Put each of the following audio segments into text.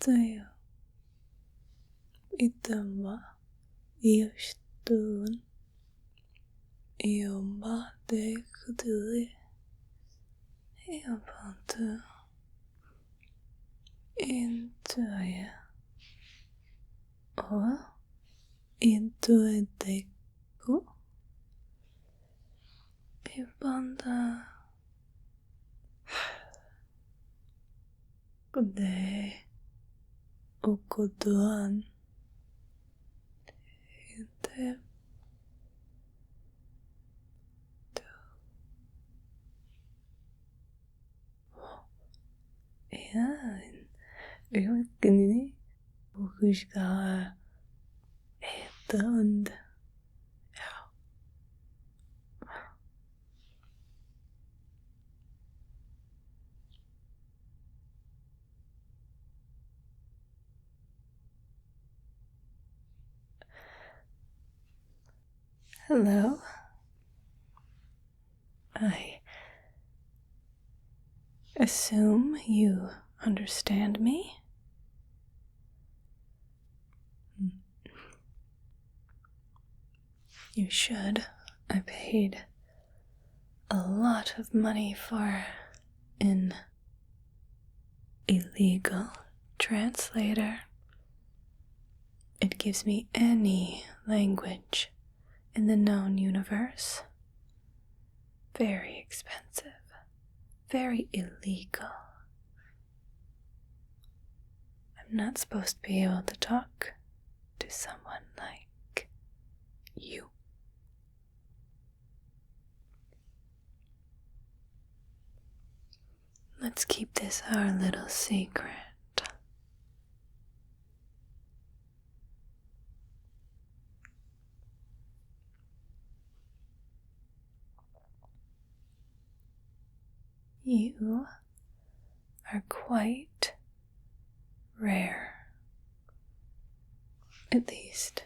있어요. 이따와 이어시던 이엄마 내 그들의 이어반트 인투야 인투에 대고 이반다 근데 오고 또한 인테 yani ülkenin bu kuşlar döndü. Hello. I assume you understand me? You should. I paid a lot of money for an illegal translator. It gives me any language in the known universe. Very expensive. Very illegal. I'm not supposed to be able to talk to someone like you. Let's keep this our little secret. You are quite rare, at least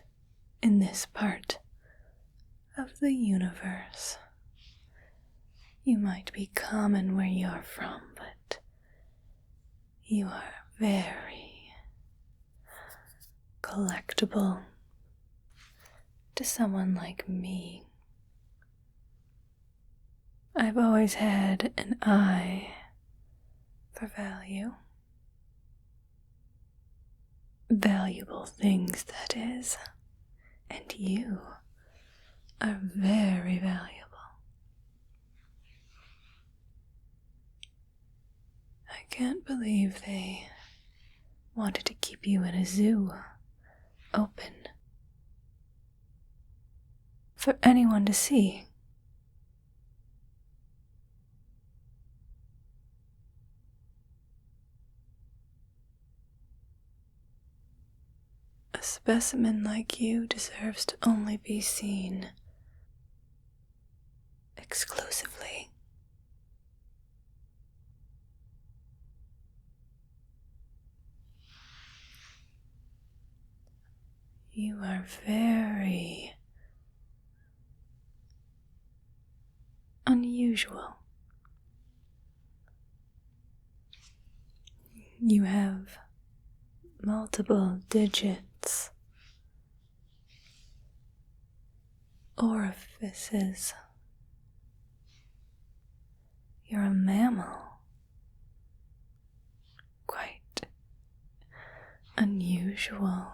in this part of the universe. You might be common where you're from, but you are very collectible to someone like me. I've always had an eye for value. Valuable things, that is. And you are very valuable. I can't believe they wanted to keep you in a zoo, open, for anyone to see. A specimen like you deserves to only be seen exclusively. You are very unusual. You have multiple digits, orifices. You're a mammal. Quite unusual.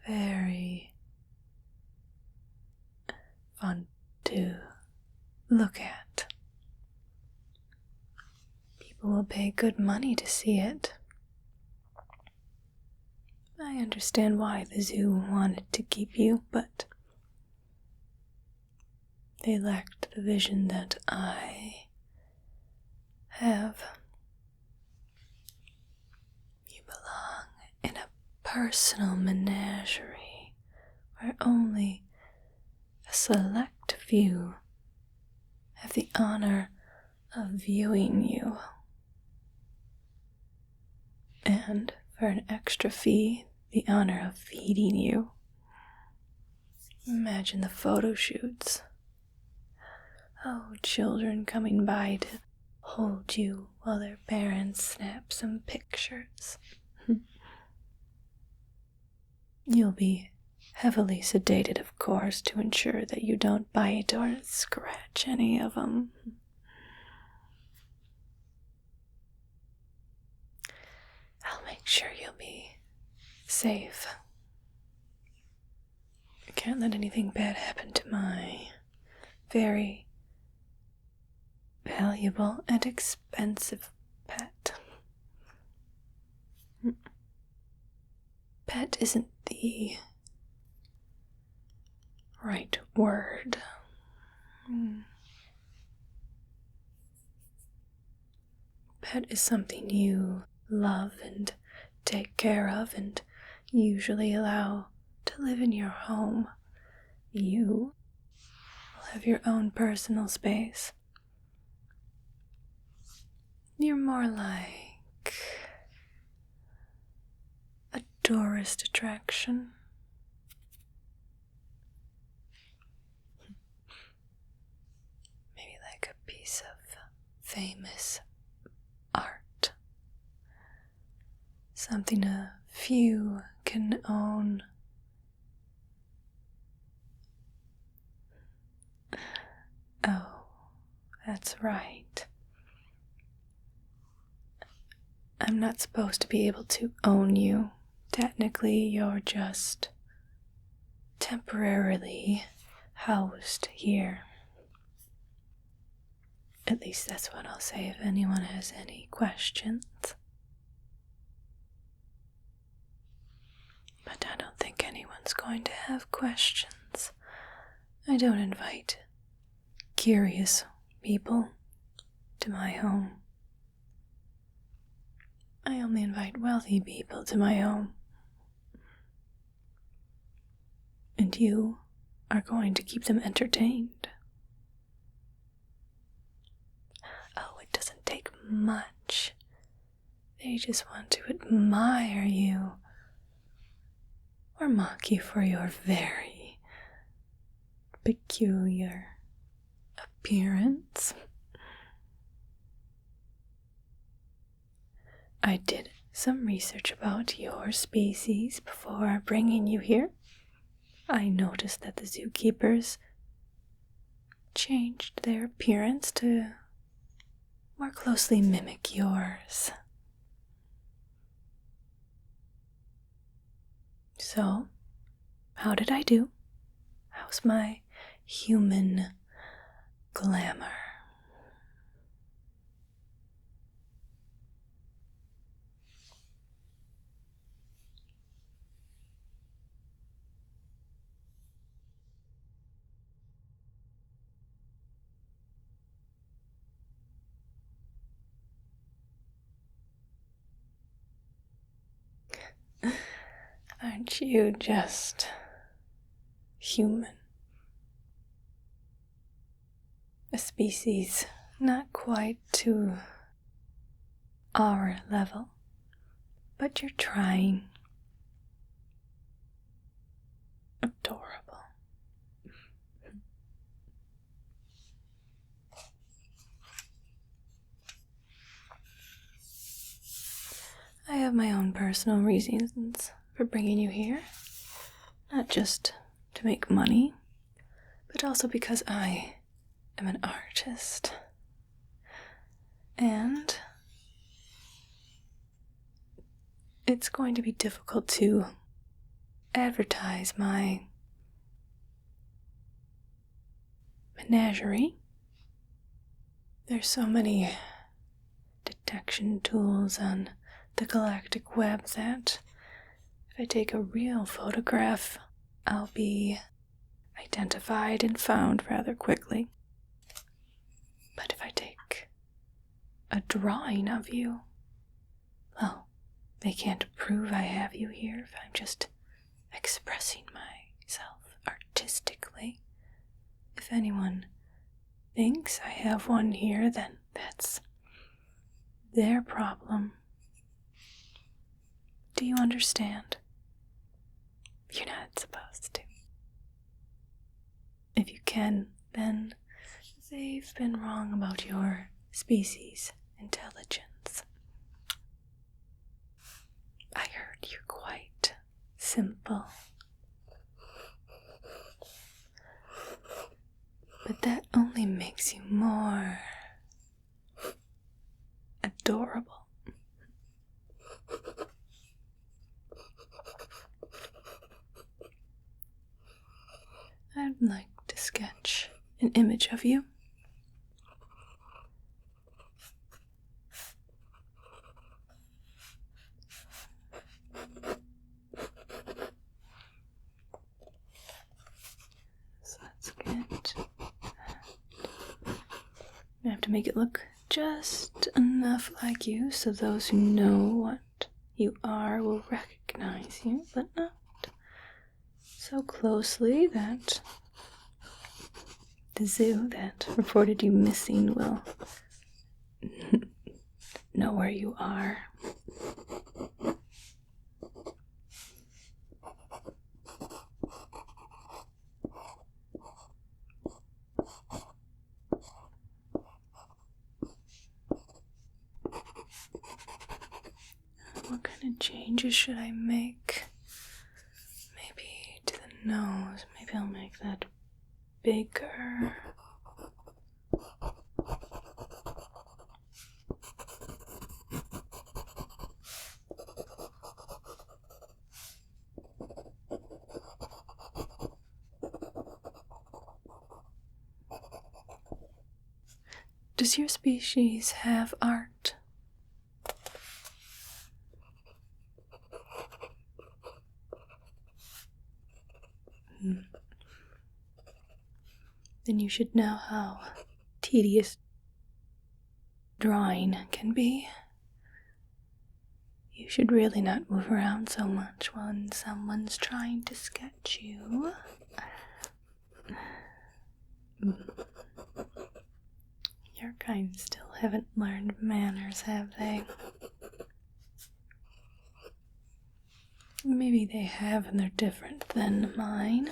Very fun to look at. People will pay good money to see it. I understand why the zoo wanted to keep you, but they lacked the vision that I have. You belong in a personal menagerie where only a select few have the honor of viewing you. And for an extra fee, the honor of feeding you. Imagine the photo shoots. Oh, children coming by to hold you while their parents snap some pictures. You'll be heavily sedated, of course, to ensure that you don't bite or scratch any of them. I'll make sure you'll be safe. I can't let anything bad happen to my very valuable and expensive pet. Pet isn't the right word. Pet is something you love and take care of and usually allow to live in your home. You will have your own personal space. You're more like a tourist attraction. Maybe like a piece of famous art. Something a few can own. Oh, that's right. I'm not supposed to be able to own you. Technically, you're just temporarily housed here. At least that's what I'll say if anyone has any questions. But I don't think anyone's going to have questions. I don't invite curious people to my home. I only invite wealthy people to my home. And you are going to keep them entertained. Oh, it doesn't take much. They just want to admire you or mock you for your very peculiar appearance. I did some research about your species before bringing you here. I noticed that the zookeepers changed their appearance to more closely mimic yours. So, how did I do? How's my human glamour? Aren't you just human? A species not quite to our level, but you're trying. Adorable. I have my own personal reasons for bringing you here. Not just to make money, but also because I am an artist. And it's going to be difficult to advertise my menagerie. There's so many detection tools on the galactic web that if I take a real photograph, I'll be identified and found rather quickly. But if I take a drawing of you, well, they can't prove I have you here if I'm just expressing myself artistically. If anyone thinks I have one here, then that's their problem. Do you understand? You're not supposed to. If you can, then they've been wrong about your species intelligence. I heard you're quite simple. But that only makes you more adorable. I'd like to sketch an image of you. So let's get... I have to make it look just enough like you so those who know what you are will recognize you, but not so closely that the zoo that reported you missing will know where you are. What kind of changes should I make? Maybe to the nose. Maybe I'll make that bigger. Does your species have art? Then you should know how tedious drawing can be. You should really not move around so much when someone's trying to sketch you. Your kind still haven't learned manners, have they? Maybe they have and they're different than mine.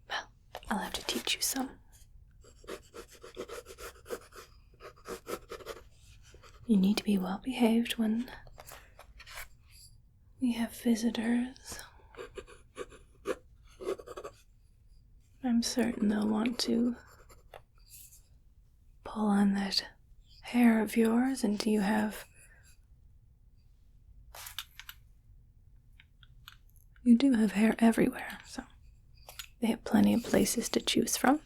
Well, I'll have to teach you some. You need to be well behaved when we have visitors. I'm certain they'll want to pull on that hair of yours, and you do have hair everywhere, so they have plenty of places to choose from.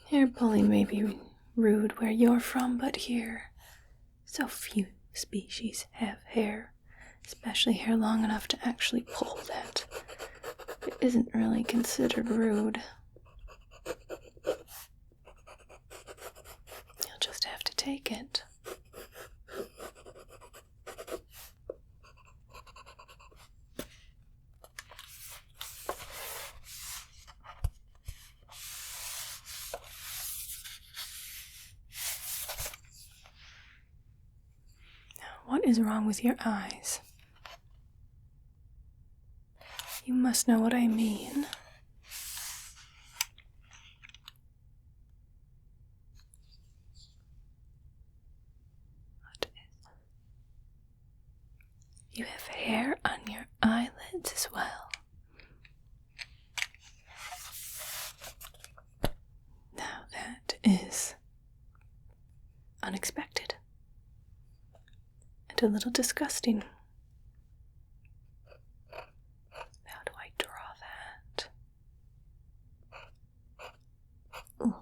Hair pulling may be rude where you're from, but here, so few species have hair, especially hair long enough to actually pull that. It isn't really considered rude. You'll just have to take it. What is wrong with your eyes? You must know what I mean. What is... You have hair on your eyelids as well. Now that is unexpected. And a little disgusting. How do I draw that? Ugh.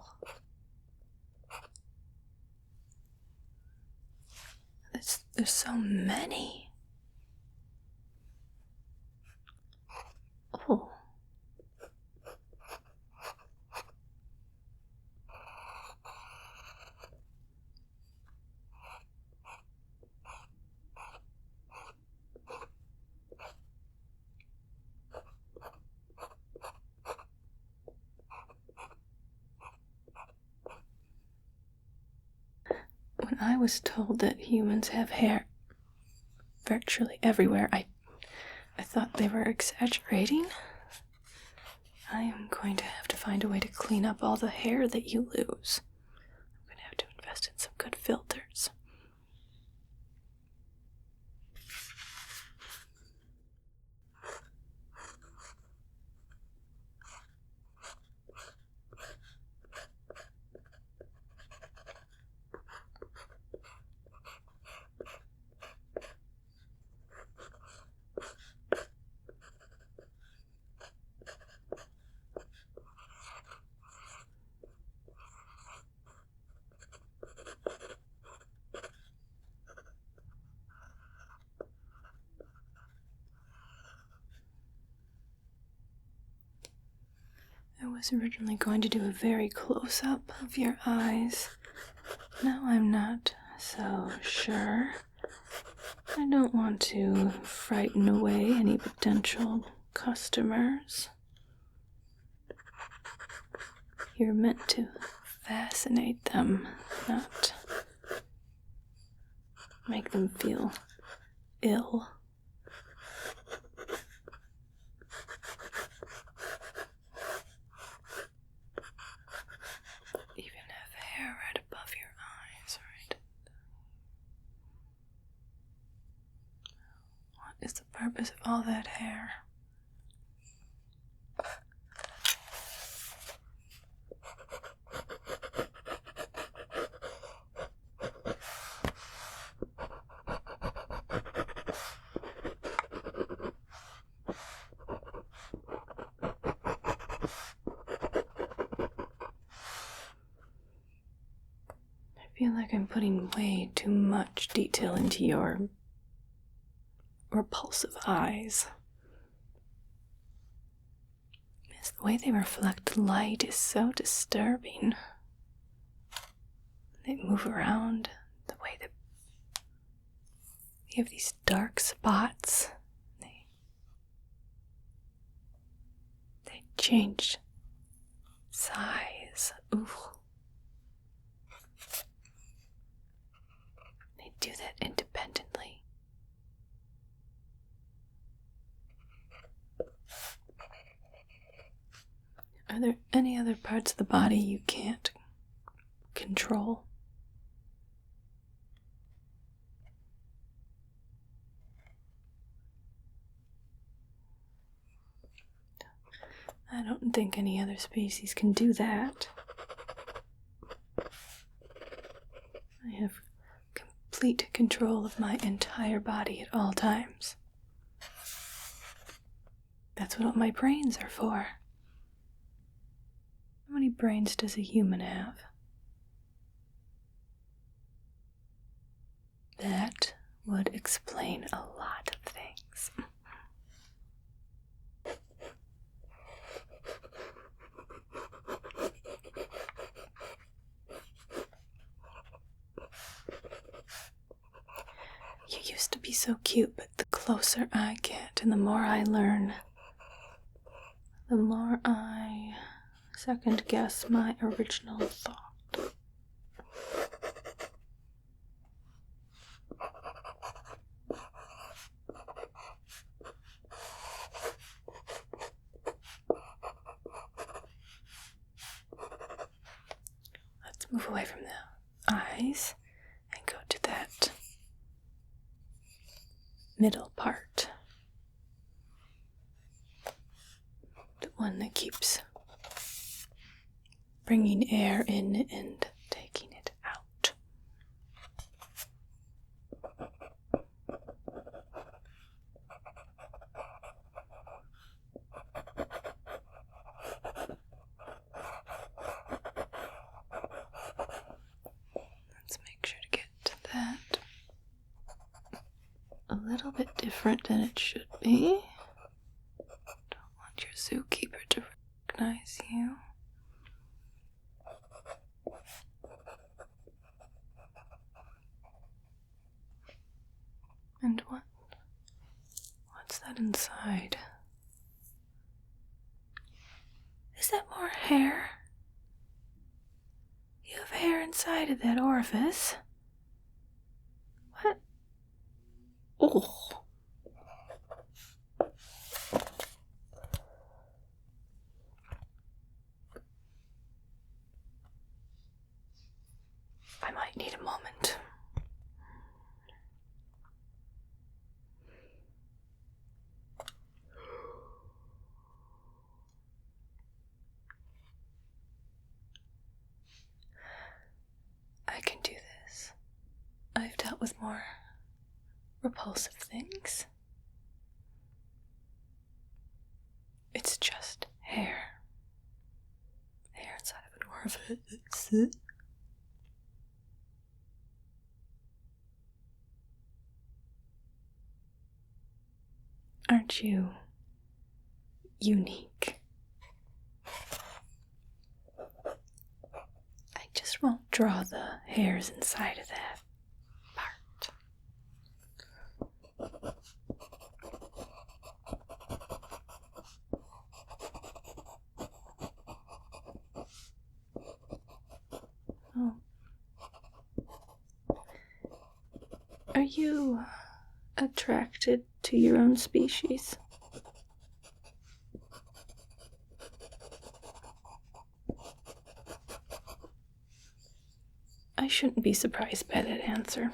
There's so many. Oh. When I was told that humans have hair virtually everywhere, I I thought they were exaggerating. I am going to have to find a way to clean up all the hair that you lose. I'm going to have to invest in some good filters. I was originally going to do a very close-up of your eyes. Now I'm not so sure. I don't want to frighten away any potential customers. You're meant to fascinate them, not make them feel ill. Even have hair right above your eyes, right? What is the purpose of all that hair? I feel like I'm putting way too much detail into your repulsive eyes. Yes, the way they reflect light is so disturbing. They move around, the way that you have these dark spots. They change size. Ooh. They do that independently. Are there any other parts of the body you can't control? I don't think any other species can do that. I have complete control of my entire body at all times. That's what my brains are for. How many brains does a human have? That would explain a lot of things. You used to be so cute, but the closer I get and the more I learn, the more I second guess my original thought. Let's move away from the eyes and go to that middle part. The one that keeps bringing air in and taking it out. Let's make sure to get to that. A little bit different than it should be. Don't want your zookeeper to recognize you. And what's that inside? Is that more hair? You have hair inside of that orifice. What? Oh. dealt with more repulsive things. It's just hair. Hair inside of an orifice. Aren't you unique? I just won't draw the hairs inside of that part. Oh. Are you attracted to your own species? I shouldn't be surprised by that answer.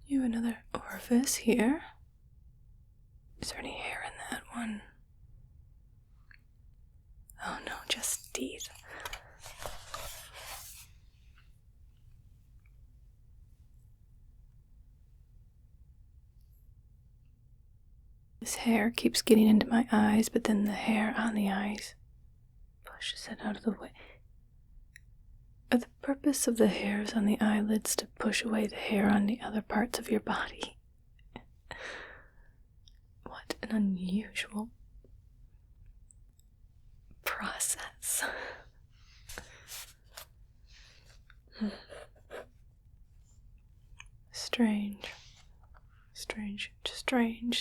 You have another orifice here. Is there any hair in that one? Oh no, just teeth. This hair keeps getting into my eyes, but then the hair on the eyes pushes it out of the way. Are the purpose of the hairs on the eyelids to push away the hair on the other parts of your body? What an unusual process. Strange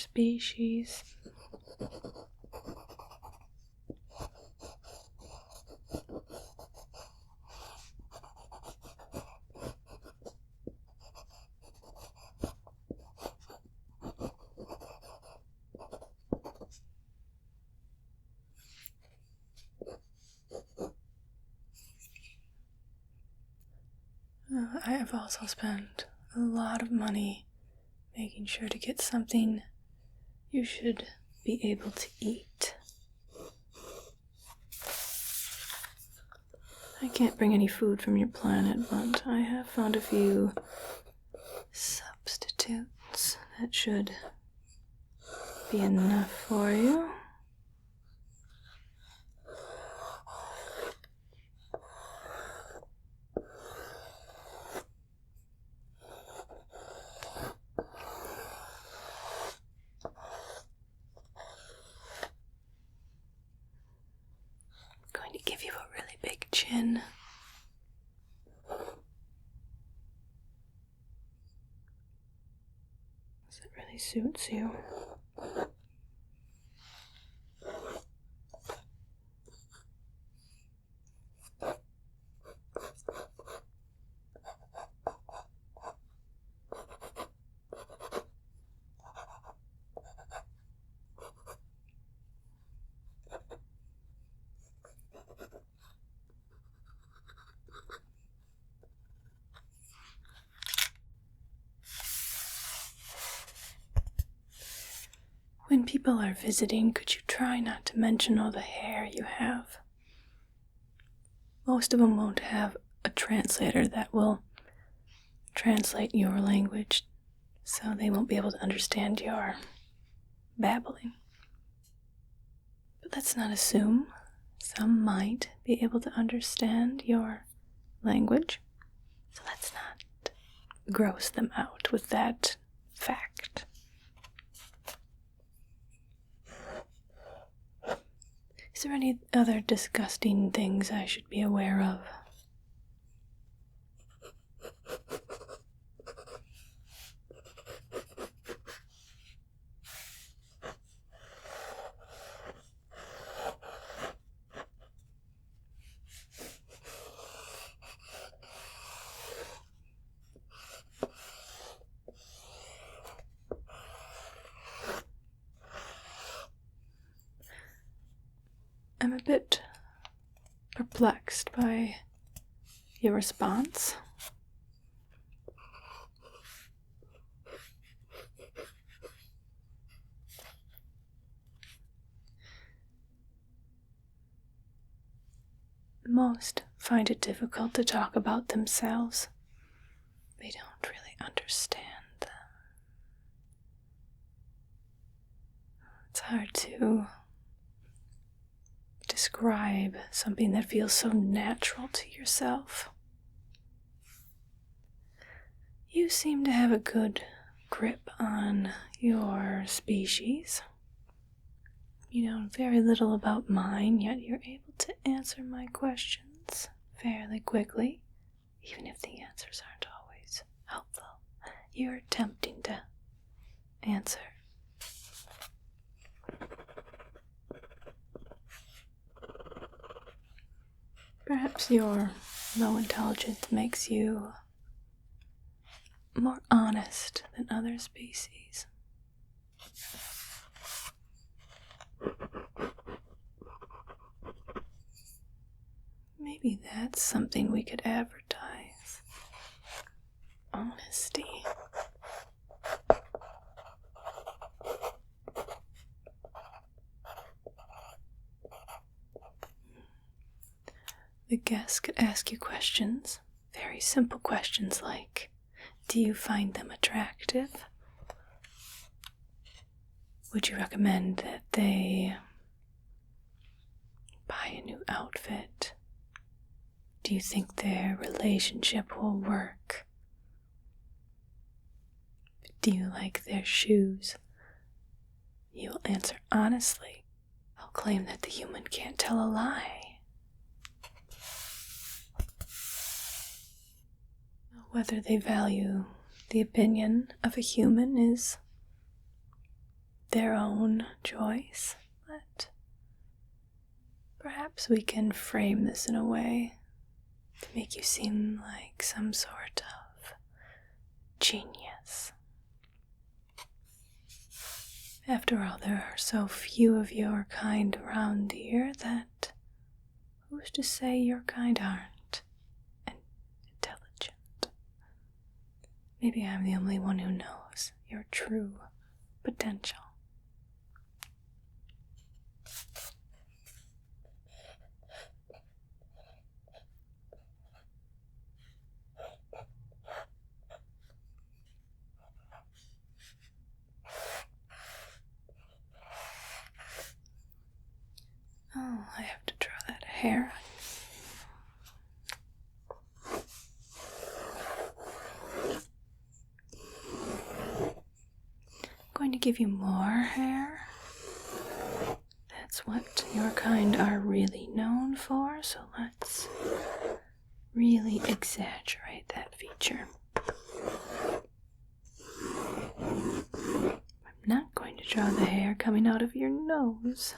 species. I have also spent a lot of money making sure to get something you should be able to eat. I can't bring any food from your planet, but I have found a few substitutes that should be enough for you. I'm going to give you a really big chin. It really suits you. When people are visiting, could you try not to mention all the hair you have? Most of them won't have a translator that will translate your language, so they won't be able to understand your babbling. But let's not assume. Some might be able to understand your language, so let's not gross them out with that fact. Is there any other disgusting things I should be aware of? I'm a bit perplexed by your response. Most find it difficult to talk about themselves. They don't really understand them. It's hard to describe something that feels so natural to yourself. You seem to have a good grip on your species. You know very little about mine, yet you're able to answer my questions fairly quickly, even if the answers aren't always helpful. You're attempting to answer. Perhaps your low intelligence makes you more honest than other species. Maybe that's something we could advertise. Honesty. The guests could ask you questions, very simple questions like, do you find them attractive? Would you recommend that they buy a new outfit? Do you think their relationship will work? Do you like their shoes? You will answer honestly. I'll claim that the human can't tell a lie. Whether they value the opinion of a human is their own choice, but perhaps we can frame this in a way to make you seem like some sort of genius. After all, there are so few of your kind around here that who's to say your kind aren't intelligent? Maybe I'm the only one who knows your true potential. Oh, I have to draw that hair. I'm going to give you more hair. That's what your kind are really known for, so let's really exaggerate that feature. I'm not going to draw the hair coming out of your nose.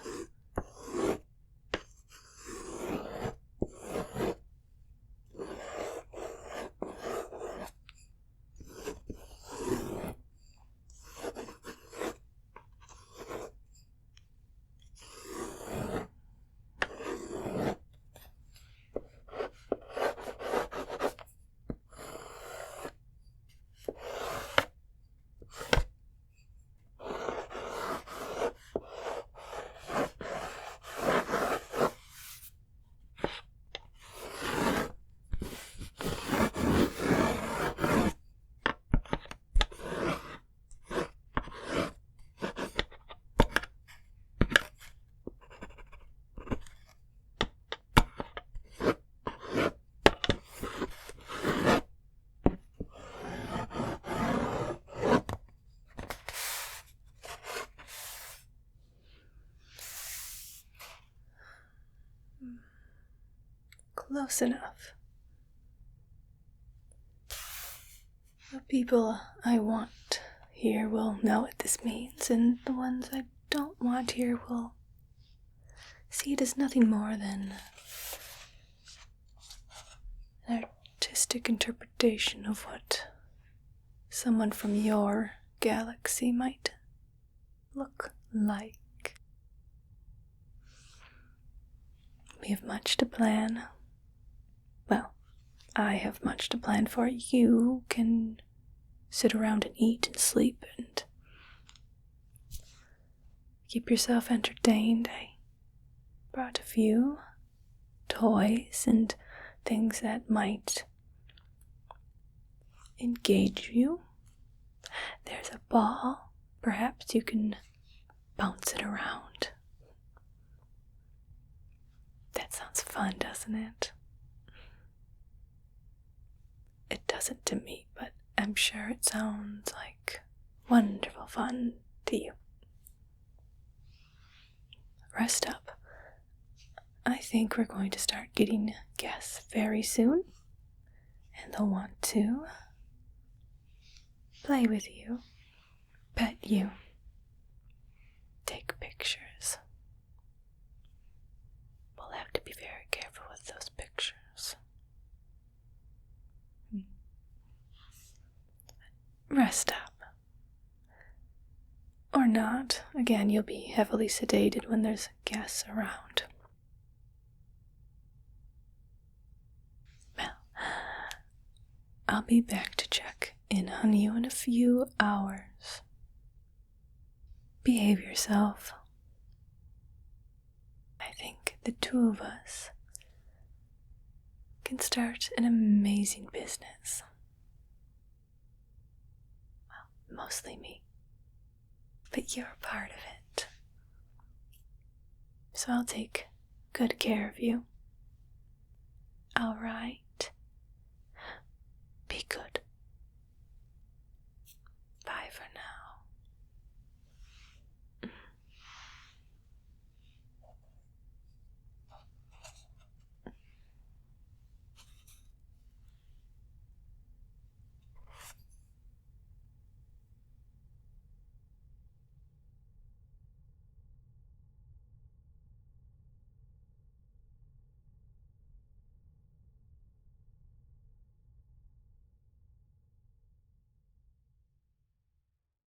Close enough. The people I want here will know what this means, and the ones I don't want here will see it as nothing more than an artistic interpretation of what someone from your galaxy might look like. We have much to plan. Well, I have much to plan for. You can sit around and eat and sleep and keep yourself entertained. I brought a few toys and things that might engage you. There's a ball. Perhaps you can bounce it around. That sounds fun, doesn't it? It doesn't to me, but I'm sure it sounds like wonderful fun to you. Rest up. I think we're going to start getting guests very soon, and they'll want to play with you, pet you, take pictures. We'll have to be very careful with those pictures. Rest up. Or not. Again, you'll be heavily sedated when there's guests around. Well, I'll be back to check in on you in a few hours. Behave yourself. I think the two of us can start an amazing business. Well, mostly me. But you're a part of it. So I'll take good care of you. All right? Be good. Bye for now.